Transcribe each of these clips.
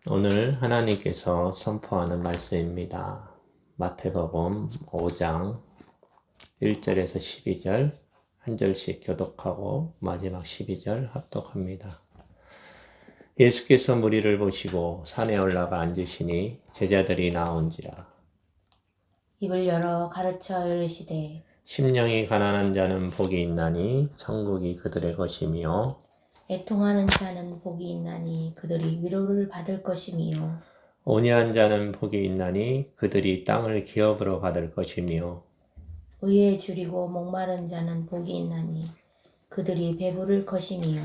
오늘 하나님께서 선포하는 말씀입니다. 마태복음 5장 1절에서 12절 한 절씩 교독하고 마지막 12절 합독합니다. 예수께서 무리를 보시고 산에 올라가 앉으시니 제자들이 나온지라. 입을 열어 가르쳐 이르시되 심령이 가난한 자는 복이 있나니 천국이 그들의 것이며 애통하는 자는 복이 있나니 그들이 위로를 받을 것이며 온유한 자는 복이 있나니 그들이 땅을 기업으로 받을 것이며 의에 줄이고 목마른 자는 복이 있나니 그들이 배부를 것이며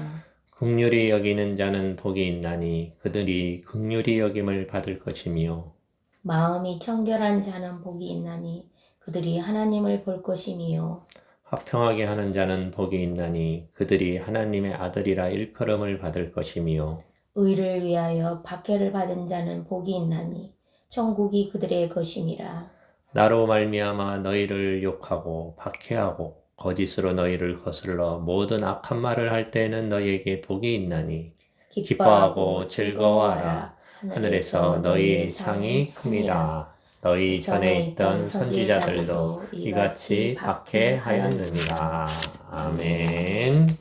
긍휼히 여기는 자는 복이 있나니 그들이 긍휼히 여김을 받을 것이며 마음이 청결한 자는 복이 있나니 그들이 하나님을 볼 것이며 화평하게 하는 자는 복이 있나니 그들이 하나님의 아들이라 일컬음을 받을 것이며 의를 위하여 박해를 받은 자는 복이 있나니 천국이 그들의 것임이라. 나로 말미암아 너희를 욕하고 박해하고 거짓으로 너희를 거슬러 모든 악한 말을 할 때에는 너희에게 복이 있나니 기뻐하고 즐거워하라. 하늘에서 너희의 상이 큽니다. 너희 전에 있던 선지자들도 이같이 박해하였느니라. 아멘.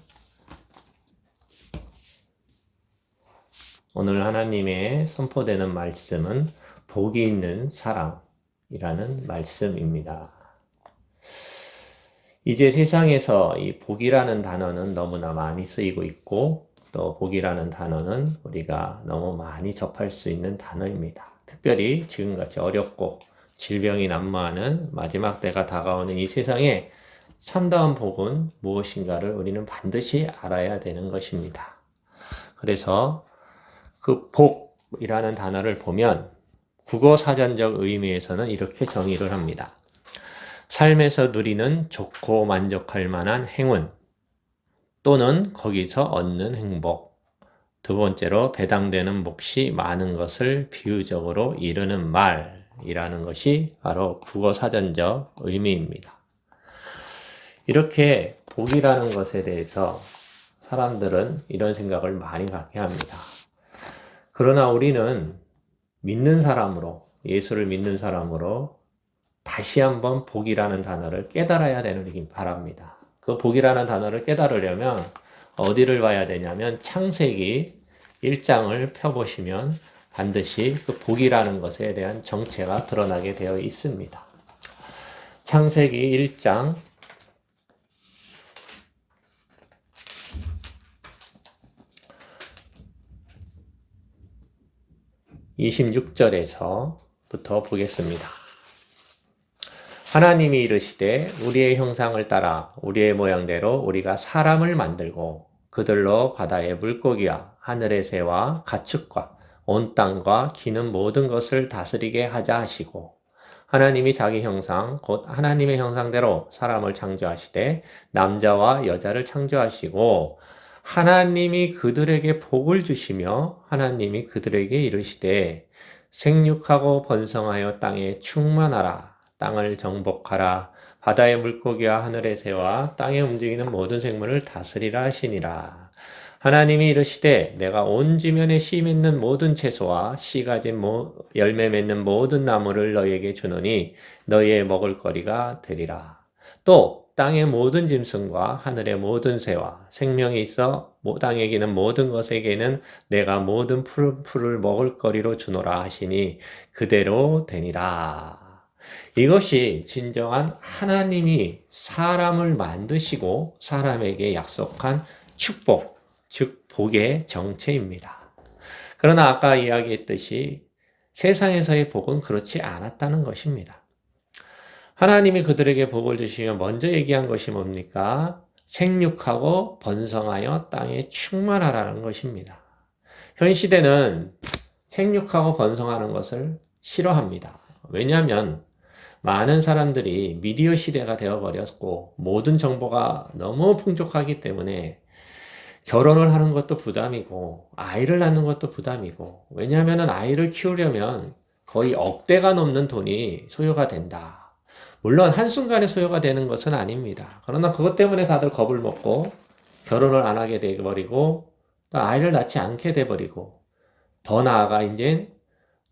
오늘 하나님의 선포되는 말씀은 복이 있는 사람이라는 말씀입니다. 이제 세상에서 이 복이라는 단어는 너무나 많이 쓰이고 있고 또 복이라는 단어는 우리가 너무 많이 접할 수 있는 단어입니다. 특별히 지금같이 어렵고 질병이 난무하는 마지막 때가 다가오는 이 세상에 참다운 복은 무엇인가를 우리는 반드시 알아야 되는 것입니다. 그래서 그 복이라는 단어를 보면 국어사전적 의미에서는 이렇게 정의를 합니다. 삶에서 누리는 좋고 만족할 만한 행운 또는 거기서 얻는 행복. 두 번째로 배당되는 몫이 많은 것을 비유적으로 이르는 말이라는 것이 바로 국어사전적 의미입니다. 이렇게 복이라는 것에 대해서 사람들은 이런 생각을 많이 갖게 합니다. 그러나 우리는 믿는 사람으로, 예수를 믿는 사람으로 다시 한번 복이라는 단어를 깨달아야 되는 바랍니다. 그 복이라는 단어를 깨달으려면 어디를 봐야 되냐면 창세기 1장을 펴보시면 반드시 그 복이라는 것에 대한 정체가 드러나게 되어 있습니다. 창세기 1장 26절에서부터 보겠습니다. 하나님이 이르시되 우리의 형상을 따라 우리의 모양대로 우리가 사람을 만들고 그들로 바다의 물고기와 하늘의 새와 가축과 온 땅과 기는 모든 것을 다스리게 하자 하시고 하나님이 자기 형상 곧 하나님의 형상대로 사람을 창조하시되 남자와 여자를 창조하시고 하나님이 그들에게 복을 주시며 하나님이 그들에게 이르시되 생육하고 번성하여 땅에 충만하라. 땅을 정복하라. 바다의 물고기와 하늘의 새와 땅에 움직이는 모든 생물을 다스리라 하시니라. 하나님이 이르시되 내가 온 지면에 씨 맺는 모든 채소와 씨 가진 열매 맺는 모든 나무를 너희에게 주노니 너희의 먹을 거리가 되리라. 또 땅의 모든 짐승과 하늘의 모든 새와 생명이 있어 땅에 기는 모든 것에게는 내가 모든 풀을 먹을 거리로 주노라 하시니 그대로 되니라. 이것이 진정한 하나님이 사람을 만드시고 사람에게 약속한 축복, 즉 복의 정체입니다. 그러나 아까 이야기했듯이 세상에서의 복은 그렇지 않았다는 것입니다. 하나님이 그들에게 복을 주시며 먼저 얘기한 것이 뭡니까? 생육하고 번성하여 땅에 충만하라는 것입니다. 현 시대는 생육하고 번성하는 것을 싫어합니다. 왜냐하면 많은 사람들이 미디어 시대가 되어버렸고 모든 정보가 너무 풍족하기 때문에 결혼을 하는 것도 부담이고 아이를 낳는 것도 부담이고 왜냐하면 아이를 키우려면 거의 억대가 넘는 돈이 소요가 된다. 물론 한순간에 소요가 되는 것은 아닙니다. 그러나 그것 때문에 다들 겁을 먹고 결혼을 안 하게 돼버리고 또 아이를 낳지 않게 돼버리고 더 나아가 이제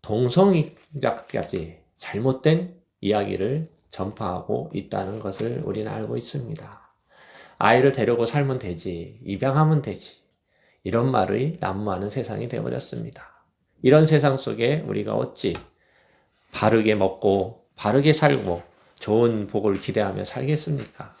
동성애자까지 잘못된 이야기를 전파하고 있다는 것을 우리는 알고 있습니다. 아이를 데리고 살면 되지, 입양하면 되지, 이런 말이 난무하는 세상이 되어버렸습니다. 이런 세상 속에 우리가 어찌 바르게 먹고 바르게 살고 좋은 복을 기대하며 살겠습니까?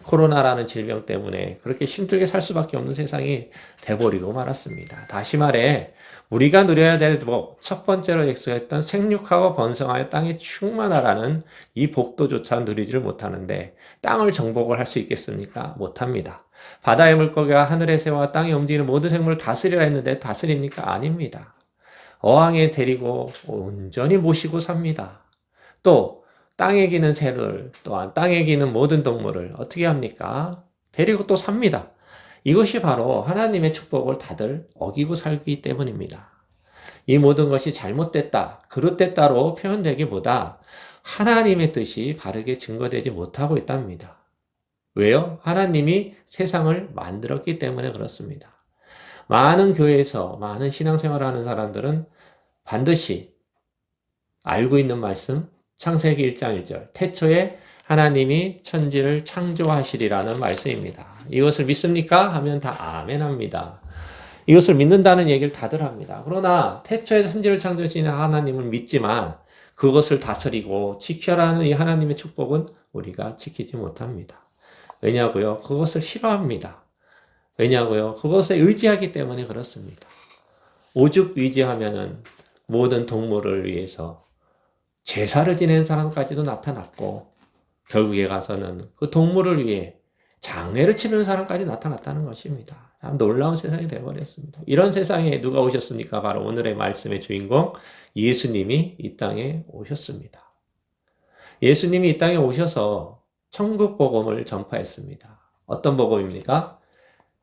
코로나라는 질병 때문에 그렇게 힘들게 살 수밖에 없는 세상이 돼버리고 말았습니다. 다시 말해 우리가 누려야 될 복, 첫 번째로 약속했던 생육하고 번성하여 땅에 충만하라는 이 복도조차 누리지를 못하는데 땅을 정복을 할 수 있겠습니까? 못합니다. 바다의 물고기와 하늘의 새와 땅에 움직이는 모든 생물을 다스리라 했는데 다스립니까? 아닙니다. 어항에 데리고 온전히 모시고 삽니다. 또 땅에 기는 새를 또한 땅에 기는 모든 동물을 어떻게 합니까? 데리고 또 삽니다. 이것이 바로 하나님의 축복을 다들 어기고 살기 때문입니다. 이 모든 것이 잘못됐다, 그릇됐다로 표현되기보다 하나님의 뜻이 바르게 증거되지 못하고 있답니다. 왜요? 하나님이 세상을 만들었기 때문에 그렇습니다. 많은 교회에서 많은 신앙생활을 하는 사람들은 반드시 알고 있는 말씀, 창세기 1장 1절, 태초에 하나님이 천지를 창조하시리라는 말씀입니다. 이것을 믿습니까? 하면 다 아멘합니다. 이것을 믿는다는 얘기를 다들 합니다. 그러나 태초에 천지를 창조하시는 하나님을 믿지만 그것을 다스리고 지켜라는 이 하나님의 축복은 우리가 지키지 못합니다. 왜냐고요? 그것을 싫어합니다. 왜냐고요? 그것에 의지하기 때문에 그렇습니다. 오죽 의지하면은 모든 동물을 위해서 제사를 지내는 사람까지도 나타났고 결국에 가서는 그 동물을 위해 장례를 치르는 사람까지 나타났다는 것입니다. 참 놀라운 세상이 되어버렸습니다. 이런 세상에 누가 오셨습니까? 바로 오늘의 말씀의 주인공 예수님이 이 땅에 오셨습니다. 예수님이 이 땅에 오셔서 천국 복음을 전파했습니다. 어떤 복음입니까?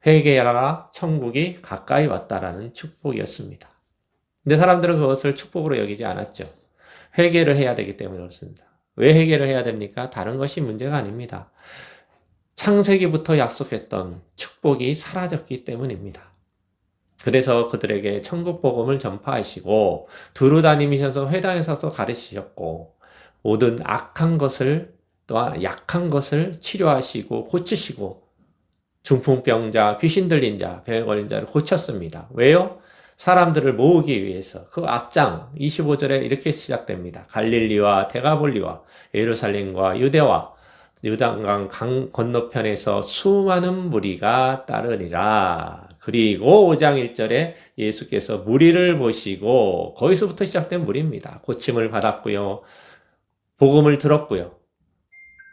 회개하라, 천국이 가까이 왔다라는 축복이었습니다. 근데 사람들은 그것을 축복으로 여기지 않았죠. 회개를 해야 되기 때문에 그렇습니다. 왜 회개를 해야 됩니까? 다른 것이 문제가 아닙니다. 창세기부터 약속했던 축복이 사라졌기 때문입니다. 그래서 그들에게 천국 복음을 전파하시고 두루 다니면서 회당에 서서 가르치셨고 모든 악한 것을 또한 약한 것을 치료하시고 고치시고 중풍병자, 귀신 들린 자, 병에 걸린 자를 고쳤습니다. 왜요? 사람들을 모으기 위해서. 그 앞장 25절에 이렇게 시작됩니다. 갈릴리와 데가볼리와 예루살렘과 유대와 요단강 강 건너편에서 수많은 무리가 따르니라. 그리고 5장 1절에 예수께서 무리를 보시고 거기서부터 시작된 무리입니다. 고침을 받았고요. 복음을 들었고요.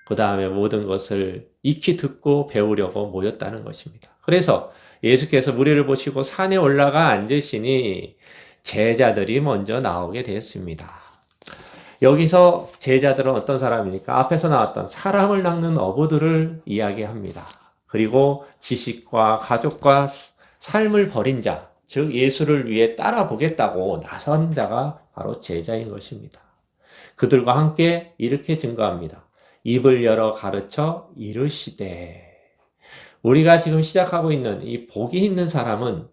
그 다음에 모든 것을 익히 듣고 배우려고 모였다는 것입니다. 그래서 예수께서 무리를 보시고 산에 올라가 앉으시니 제자들이 먼저 나오게 됐습니다. 여기서 제자들은 어떤 사람입니까? 앞에서 나왔던 사람을 낚는 어부들을 이야기합니다. 그리고 지식과 가족과 삶을 버린 자, 즉 예수를 위해 따라보겠다고 나선 자가 바로 제자인 것입니다. 그들과 함께 이렇게 증거합니다. 입을 열어 가르쳐 이르시되. 우리가 지금 시작하고 있는 이 복이 있는 사람은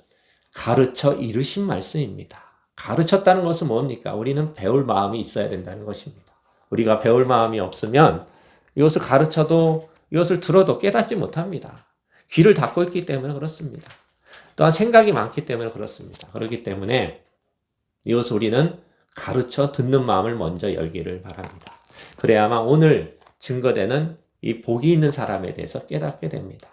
가르쳐 이르신 말씀입니다. 가르쳤다는 것은 뭡니까? 우리는 배울 마음이 있어야 된다는 것입니다. 우리가 배울 마음이 없으면 이것을 가르쳐도 이것을 들어도 깨닫지 못합니다. 귀를 닫고 있기 때문에 그렇습니다. 또한 생각이 많기 때문에 그렇습니다. 그렇기 때문에 이것을 우리는 가르쳐 듣는 마음을 먼저 열기를 바랍니다. 그래야만 오늘 증거되는 이 복이 있는 사람에 대해서 깨닫게 됩니다.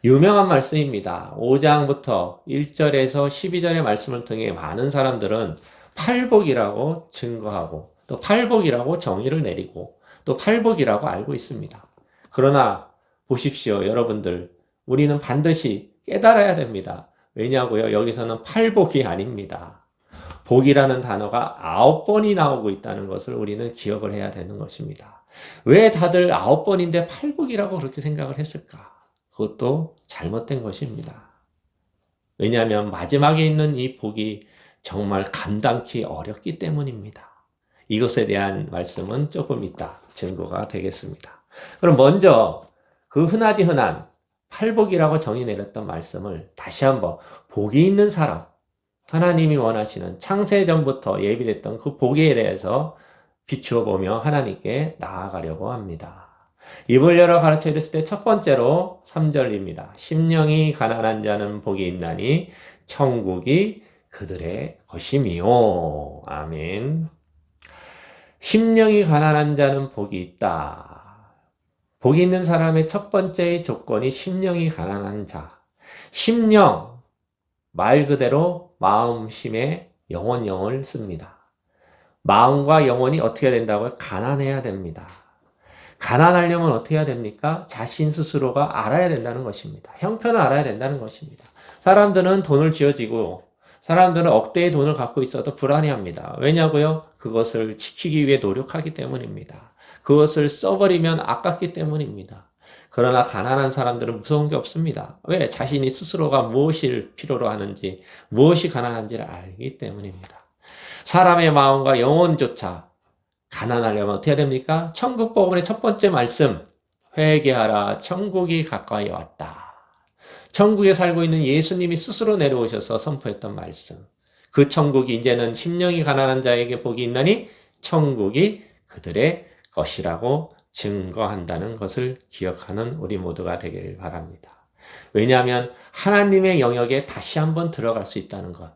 유명한 말씀입니다. 5장부터 1절에서 12절의 말씀을 통해 많은 사람들은 팔복이라고 증거하고 또 팔복이라고 정의를 내리고 또 팔복이라고 알고 있습니다. 그러나 보십시오, 여러분들. 우리는 반드시 깨달아야 됩니다. 왜냐고요? 여기서는 팔복이 아닙니다. 복이라는 단어가 9번이 나오고 있다는 것을 우리는 기억을 해야 되는 것입니다. 왜 다들 9번인데 팔복이라고 그렇게 생각을 했을까? 그것도 잘못된 것입니다. 왜냐하면 마지막에 있는 이 복이 정말 감당키 어렵기 때문입니다. 이것에 대한 말씀은 조금 이따 증거가 되겠습니다. 그럼 먼저 그 흔하디 흔한 팔복이라고 정의 내렸던 말씀을 다시 한번 복이 있는 사람, 하나님이 원하시는 창세전부터 예비됐던 그 복에 대해서 비추어 보며 하나님께 나아가려고 합니다. 입을 열어 가르쳐 이르실 때 첫 번째로 3절입니다. 심령이 가난한 자는 복이 있나니 천국이 그들의 것이미요. 아멘. 심령이 가난한 자는 복이 있다. 복이 있는 사람의 첫 번째 조건이 심령이 가난한 자. 심령, 말 그대로 마음심에 영혼을 씁니다. 마음과 영혼이 어떻게 된다고요? 가난해야 됩니다. 가난하려면 어떻게 해야 됩니까? 자신 스스로가 알아야 된다는 것입니다. 형편을 알아야 된다는 것입니다. 사람들은 돈을 쥐어지고 사람들은 억대의 돈을 갖고 있어도 불안해합니다. 왜냐고요? 그것을 지키기 위해 노력하기 때문입니다. 그것을 써버리면 아깝기 때문입니다. 그러나 가난한 사람들은 무서운 게 없습니다. 왜? 자신이 스스로가 무엇을 필요로 하는지, 무엇이 가난한지를 알기 때문입니다. 사람의 마음과 영혼조차 가난하려면 어떻게 해야 됩니까? 천국복음의 첫 번째 말씀, 회개하라, 천국이 가까이 왔다. 천국에 살고 있는 예수님이 스스로 내려오셔서 선포했던 말씀. 그 천국이 이제는 심령이 가난한 자에게 복이 있나니 천국이 그들의 것이라고 증거한다는 것을 기억하는 우리 모두가 되기를 바랍니다. 왜냐하면 하나님의 영역에 다시 한번 들어갈 수 있다는 것.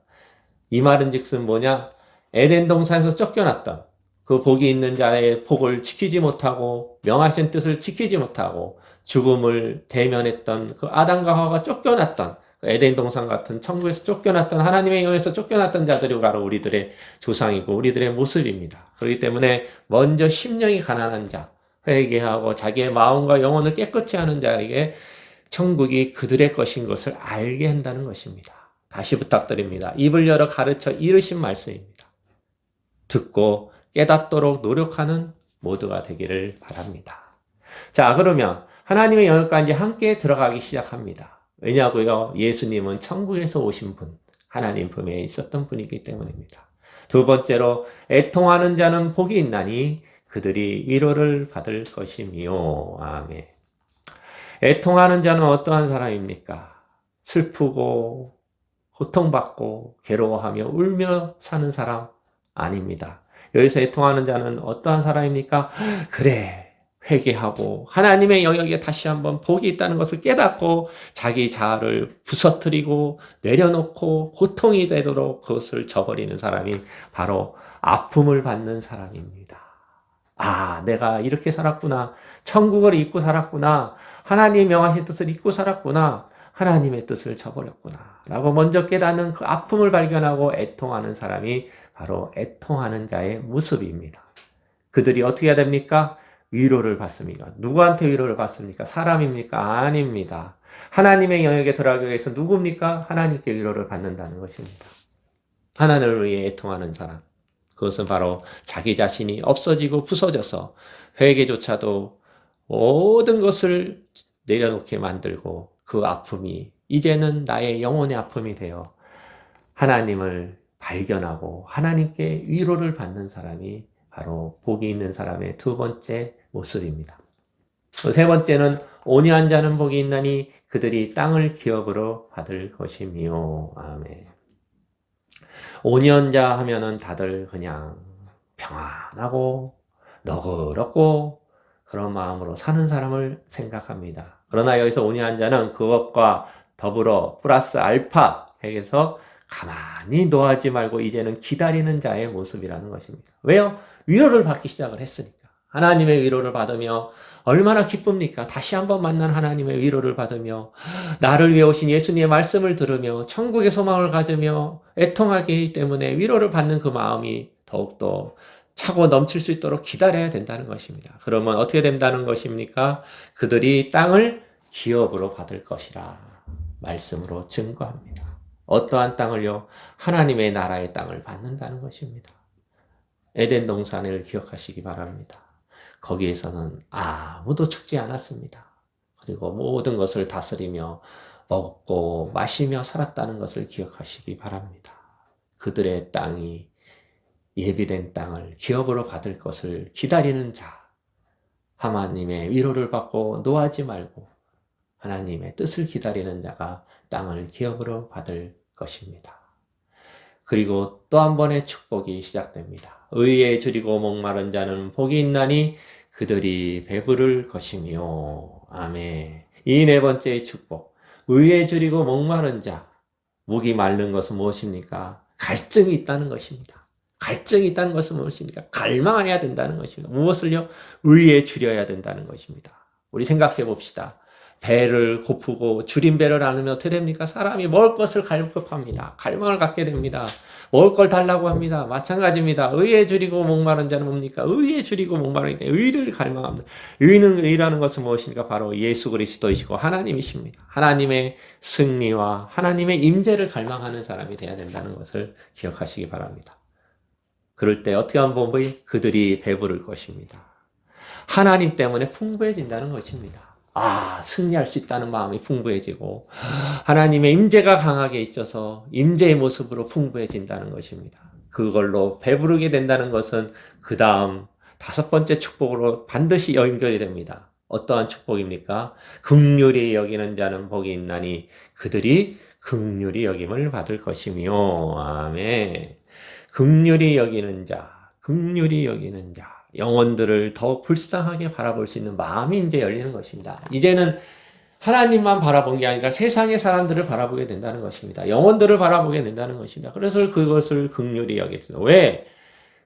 이 말은 즉슨 뭐냐? 에덴 동산에서 쫓겨났던 그 복이 있는 자의 복을 지키지 못하고 명하신 뜻을 지키지 못하고 죽음을 대면했던 그 아담과 하와가 쫓겨났던 그 에덴 동산 같은 천국에서 쫓겨났던 하나님의 영에서 쫓겨났던 자들이 바로 우리들의 조상이고 우리들의 모습입니다. 그렇기 때문에 먼저 심령이 가난한 자, 회개하고 자기의 마음과 영혼을 깨끗이 하는 자에게 천국이 그들의 것인 것을 알게 한다는 것입니다. 다시 부탁드립니다. 입을 열어 가르쳐 이르신 말씀입니다. 듣고 깨닫도록 노력하는 모두가 되기를 바랍니다. 자, 그러면 하나님의 영역까지 함께 들어가기 시작합니다. 왜냐고요? 예수님은 천국에서 오신 분, 하나님 품에 있었던 분이기 때문입니다. 두 번째로 애통하는 자는 복이 있나니 그들이 위로를 받을 것이미요. 아멘. 애통하는 자는 어떠한 사람입니까? 슬프고 고통받고 괴로워하며 울며 사는 사람 아닙니다. 여기서 애통하는 자는 어떠한 사람입니까? 그래, 회개하고 하나님의 영역에 다시 한번 복이 있다는 것을 깨닫고 자기 자아를 부서뜨리고 내려놓고 고통이 되도록 그것을 저버리는 사람이 바로 아픔을 받는 사람입니다. 아, 내가 이렇게 살았구나. 천국을 잊고 살았구나. 하나님 명하신 뜻을 잊고 살았구나. 하나님의 뜻을 저버렸구나. 라고 먼저 깨닫는 그 아픔을 발견하고 애통하는 사람이 바로 애통하는 자의 모습입니다. 그들이 어떻게 해야 됩니까? 위로를 받습니다. 누구한테 위로를 받습니까? 사람입니까? 아닙니다. 하나님의 영역에 들어가기 위해서 누굽니까? 하나님께 위로를 받는다는 것입니다. 하나님을 위해 애통하는 사람. 그것은 바로 자기 자신이 없어지고 부서져서 회개조차도 모든 것을 내려놓게 만들고 그 아픔이 이제는 나의 영혼의 아픔이 되어 하나님을 발견하고 하나님께 위로를 받는 사람이 바로 복이 있는 사람의 두 번째 모습입니다. 세 번째는 온유한 자는 복이 있나니 그들이 땅을 기업으로 받을 것이미요. 아멘. 온유한 자 하면은 다들 그냥 평안하고 너그럽고 그런 마음으로 사는 사람을 생각합니다. 그러나 여기서 온유한 자는 그것과 더불어 플러스 알파 해서 가만히 노하지 말고 이제는 기다리는 자의 모습이라는 것입니다. 왜요? 위로를 받기 시작을 했으니까. 하나님의 위로를 받으며 얼마나 기쁩니까? 다시 한번 만난 하나님의 위로를 받으며 나를 위해 오신 예수님의 말씀을 들으며 천국의 소망을 가지며 애통하기 때문에 위로를 받는 그 마음이 더욱더 차고 넘칠 수 있도록 기다려야 된다는 것입니다. 그러면 어떻게 된다는 것입니까? 그들이 땅을 기업으로 받을 것이라 말씀으로 증거합니다. 어떠한 땅을요? 하나님의 나라의 땅을 받는다는 것입니다. 에덴 동산을 기억하시기 바랍니다. 거기에서는 아무도 죽지 않았습니다. 그리고 모든 것을 다스리며 먹고 마시며 살았다는 것을 기억하시기 바랍니다. 그들의 땅이 예비된 땅을 기업으로 받을 것을 기다리는 자, 하나님의 위로를 받고 노하지 말고 하나님의 뜻을 기다리는 자가 땅을 기업으로 받을 것입니다. 그리고 또 한 번의 축복이 시작됩니다. 의에 줄이고 목마른 자는 복이 있나니 그들이 배부를 것이며. 아멘. 이 네 번째의 축복. 의에 줄이고 목마른 자. 목이 마른 것은 무엇입니까? 갈증이 있다는 것입니다. 갈증이 있다는 것은 무엇입니까? 갈망해야 된다는 것입니다. 무엇을요? 의에 줄여야 된다는 것입니다. 우리 생각해 봅시다. 배를 고프고 줄인 배를 안으면 어떻게 됩니까? 사람이 먹을 것을 갈급합니다. 갈망을 갖게 됩니다. 먹을 걸 달라고 합니다. 마찬가지입니다. 의에 줄이고 목마른 자는 뭡니까? 의에 줄이고 목마른 자, 의를 갈망합니다. 의라는 것은 무엇입니까? 바로 예수 그리스도이시고 하나님이십니다. 하나님의 승리와 하나님의 임재를 갈망하는 사람이 되어야 된다는 것을 기억하시기 바랍니다. 그럴 때 어떻게 하면 그들이 배부를 것입니다. 하나님 때문에 풍부해진다는 것입니다. 승리할 수 있다는 마음이 풍부해지고 하나님의 임재가 강하게 있어서 임재의 모습으로 풍부해진다는 것입니다. 그걸로 배부르게 된다는 것은 그 다음 다섯 번째 축복으로 반드시 연결이 됩니다. 어떠한 축복입니까? 긍휼히 여기는 자는 복이 있나니 그들이 긍휼히 여김을 받을 것이며. 아멘. 긍휼히 여기는 자, 긍휼히 여기는 자. 영혼들을 더 불쌍하게 바라볼 수 있는 마음이 이제 열리는 것입니다. 이제는 하나님만 바라본 게 아니라 세상의 사람들을 바라보게 된다는 것입니다. 영혼들을 바라보게 된다는 것입니다. 그래서 그것을 긍휼히 여겼습니다. 왜?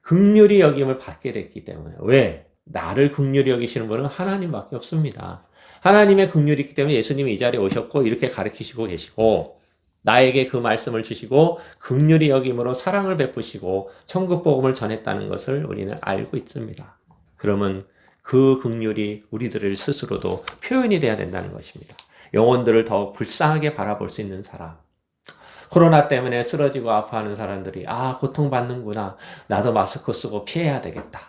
긍휼히 여김을 받게 됐기 때문에. 왜? 나를 긍휼히 여기시는 분은 하나님밖에 없습니다. 하나님의 긍휼이 있기 때문에 예수님이 이 자리에 오셨고 이렇게 가르치시고 계시고 나에게 그 말씀을 주시고 긍휼히 여김으로 사랑을 베푸시고 천국 복음을 전했다는 것을 우리는 알고 있습니다. 그러면 그 긍휼이 우리들을 스스로도 표현이 돼야 된다는 것입니다. 영혼들을 더욱 불쌍하게 바라볼 수 있는 사람. 코로나 때문에 쓰러지고 아파하는 사람들이 고통받는구나. 나도 마스크 쓰고 피해야 되겠다.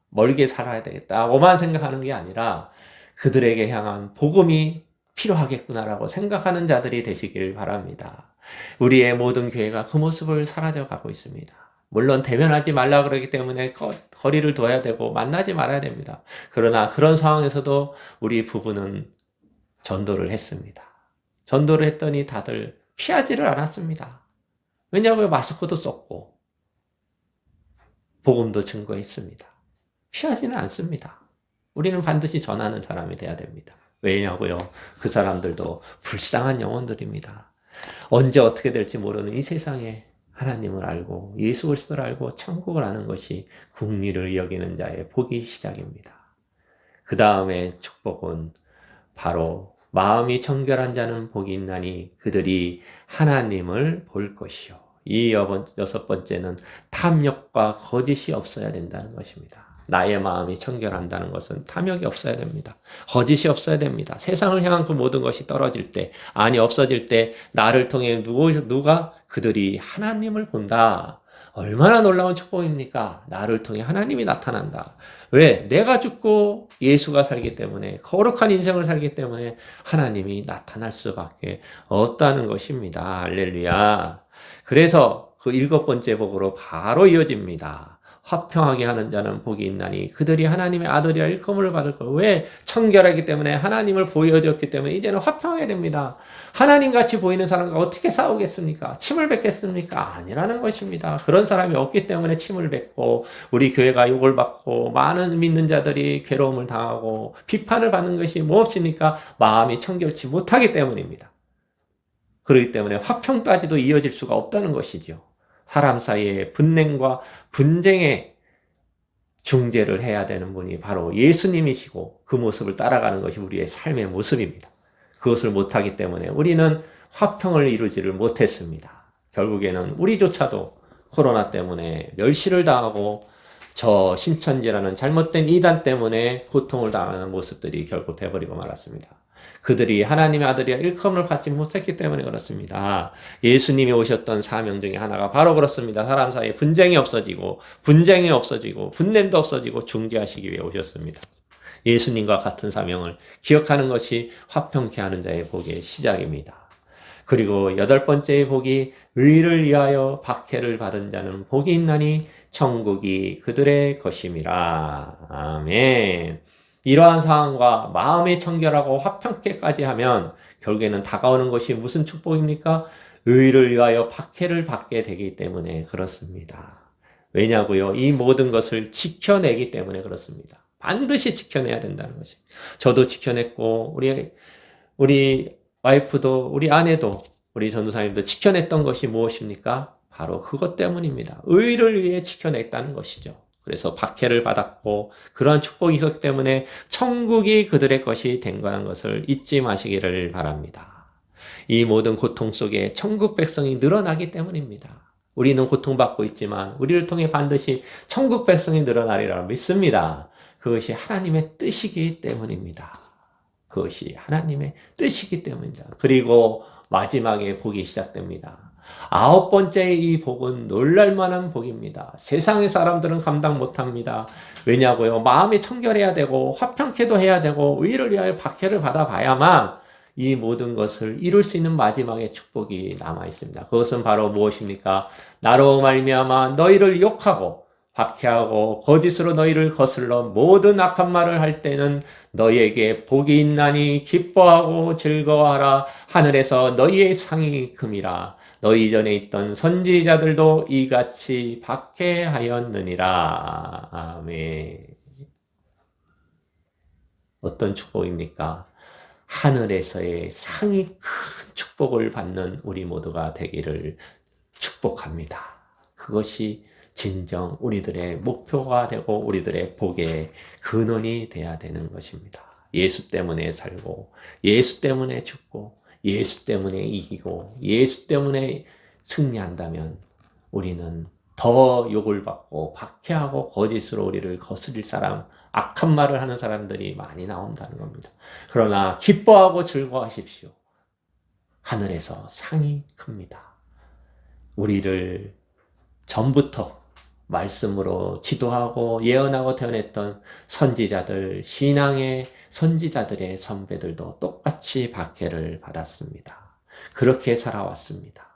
멀게 살아야 되겠다. 뭐만 생각하는 게 아니라 그들에게 향한 복음이 필요하겠구나라고 생각하는 자들이 되시길 바랍니다. 우리의 모든 교회가 그 모습을 사라져가고 있습니다. 물론 대면하지 말라 그러기 때문에 거리를 둬야 되고 만나지 말아야 됩니다. 그러나 그런 상황에서도 우리 부부는 전도를 했습니다. 전도를 했더니 다들 피하지를 않았습니다. 왜냐하면 마스크도 썼고 복음도 증거했습니다. 피하지는 않습니다. 우리는 반드시 전하는 사람이 돼야 됩니다. 왜냐고요? 그 사람들도 불쌍한 영혼들입니다. 언제 어떻게 될지 모르는 이 세상에 하나님을 알고 예수 그리스도를 알고 천국을 아는 것이 긍휼을 여기는 자의 복이 시작입니다. 그 다음에 축복은 바로 마음이 청결한 자는 복이 있나니 그들이 하나님을 볼 것이요. 이 여섯 번째는 탐욕과 거짓이 없어야 된다는 것입니다. 나의 마음이 청결한다는 것은 탐욕이 없어야 됩니다. 거짓이 없어야 됩니다. 세상을 향한 그 모든 것이 떨어질 때, 없어질 때 나를 통해 누가 그들이 하나님을 본다. 얼마나 놀라운 축복입니까? 나를 통해 하나님이 나타난다. 왜? 내가 죽고 예수가 살기 때문에, 거룩한 인생을 살기 때문에 하나님이 나타날 수밖에 없다는 것입니다. 할렐루야. 그래서 그 일곱 번째 복으로 바로 이어집니다. 화평하게 하는 자는 복이 있나니 그들이 하나님의 아들이라 일컬음을 받을 것. 왜? 청결하기 때문에 하나님을 보여줬기 때문에 이제는 화평하게 됩니다. 하나님같이 보이는 사람과 어떻게 싸우겠습니까? 침을 뱉겠습니까? 아니라는 것입니다. 그런 사람이 없기 때문에 침을 뱉고 우리 교회가 욕을 받고 많은 믿는 자들이 괴로움을 당하고 비판을 받는 것이 무엇입니까? 마음이 청결치 못하기 때문입니다. 그렇기 때문에 화평까지도 이어질 수가 없다는 것이죠. 사람 사이에 분냉과 분쟁의 중재를 해야 되는 분이 바로 예수님이시고 그 모습을 따라가는 것이 우리의 삶의 모습입니다. 그것을 못하기 때문에 우리는 화평을 이루지를 못했습니다. 결국에는 우리조차도 코로나 때문에 멸시를 당하고 저 신천지라는 잘못된 이단 때문에 고통을 당하는 모습들이 결국 돼버리고 말았습니다. 그들이 하나님의 아들이라 일컬음을 받지 못했기 때문에 그렇습니다. 예수님이 오셨던 사명 중에 하나가 바로 그렇습니다. 사람 사이에 분쟁이 없어지고 분냄도 없어지고 중재하시기 위해 오셨습니다. 예수님과 같은 사명을 기억하는 것이 화평케 하는 자의 복의 시작입니다. 그리고 여덟 번째의 복이 의를 위하여 박해를 받은 자는 복이 있나니 천국이 그들의 것임이라. 아멘. 이러한 상황과 마음이 청결하고 화평케까지 하면 결국에는 다가오는 것이 무슨 축복입니까? 의를 위하여 박해를 받게 되기 때문에 그렇습니다. 왜냐고요? 이 모든 것을 지켜내기 때문에 그렇습니다. 반드시 지켜내야 된다는 것이. 저도 지켜냈고 우리 와이프도 우리 아내도 우리 전도사님도 지켜냈던 것이 무엇입니까? 바로 그것 때문입니다. 의를 위해 지켜냈다는 것이죠. 그래서 박해를 받았고 그러한 축복이 있었기 때문에 천국이 그들의 것이 된 거라는 것을 잊지 마시기를 바랍니다. 이 모든 고통 속에 천국 백성이 늘어나기 때문입니다. 우리는 고통받고 있지만 우리를 통해 반드시 천국 백성이 늘어나리라 믿습니다. 그것이 하나님의 뜻이기 때문입니다. 그것이 하나님의 뜻이기 때문입니다. 그리고 마지막에 복이 시작됩니다. 9번째 이 복은 놀랄만한 복입니다. 세상의 사람들은 감당 못합니다. 왜냐고요? 마음이 청결해야 되고 화평케도 해야 되고 의를 위하여 박해를 받아봐야만 이 모든 것을 이룰 수 있는 마지막의 축복이 남아 있습니다. 그것은 바로 무엇입니까? 나로 말미암아 너희를 욕하고 박해하고 거짓으로 너희를 거슬러 모든 악한 말을 할 때는 너희에게 복이 있나니 기뻐하고 즐거워하라. 하늘에서 너희의 상이 금이라. 너희 전에 있던 선지자들도 이같이 박해하였느니라. 아멘. 어떤 축복입니까? 하늘에서의 상이 큰 축복을 받는 우리 모두가 되기를 축복합니다. 그것이 진정 우리들의 목표가 되고 우리들의 복의 근원이 되어야 되는 것입니다. 예수 때문에 살고 예수 때문에 죽고 예수 때문에 이기고 예수 때문에 승리한다면 우리는 더 욕을 받고 박해하고 거짓으로 우리를 거스릴 사람, 악한 말을 하는 사람들이 많이 나온다는 겁니다. 그러나 기뻐하고 즐거워하십시오. 하늘에서 상이 큽니다. 우리를 전부터 말씀으로 지도하고 예언하고 태어냈던 선지자들, 신앙의 선지자들의 선배들도 똑같이 박해를 받았습니다. 그렇게 살아왔습니다.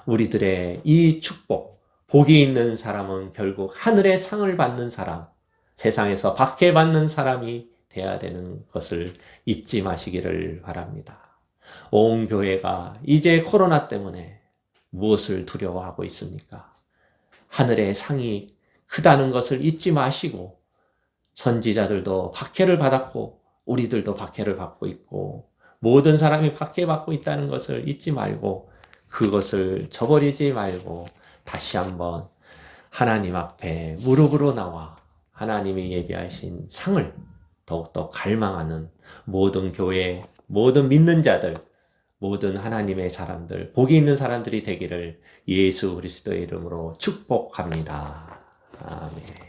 우리들의 이 축복, 복이 있는 사람은 결국 하늘의 상을 받는 사람, 세상에서 박해받는 사람이 돼야 되는 것을 잊지 마시기를 바랍니다. 온 교회가 이제 코로나 때문에 무엇을 두려워하고 있습니까? 하늘의 상이 크다는 것을 잊지 마시고 선지자들도 박해를 받았고 우리들도 박해를 받고 있고 모든 사람이 박해받고 있다는 것을 잊지 말고 그것을 저버리지 말고 다시 한번 하나님 앞에 무릎으로 나와 하나님이 예비하신 상을 더욱더 갈망하는 모든 교회, 모든 믿는 자들, 모든 하나님의 사람들, 복이 있는 사람들이 되기를 예수 그리스도의 이름으로 축복합니다. 아멘.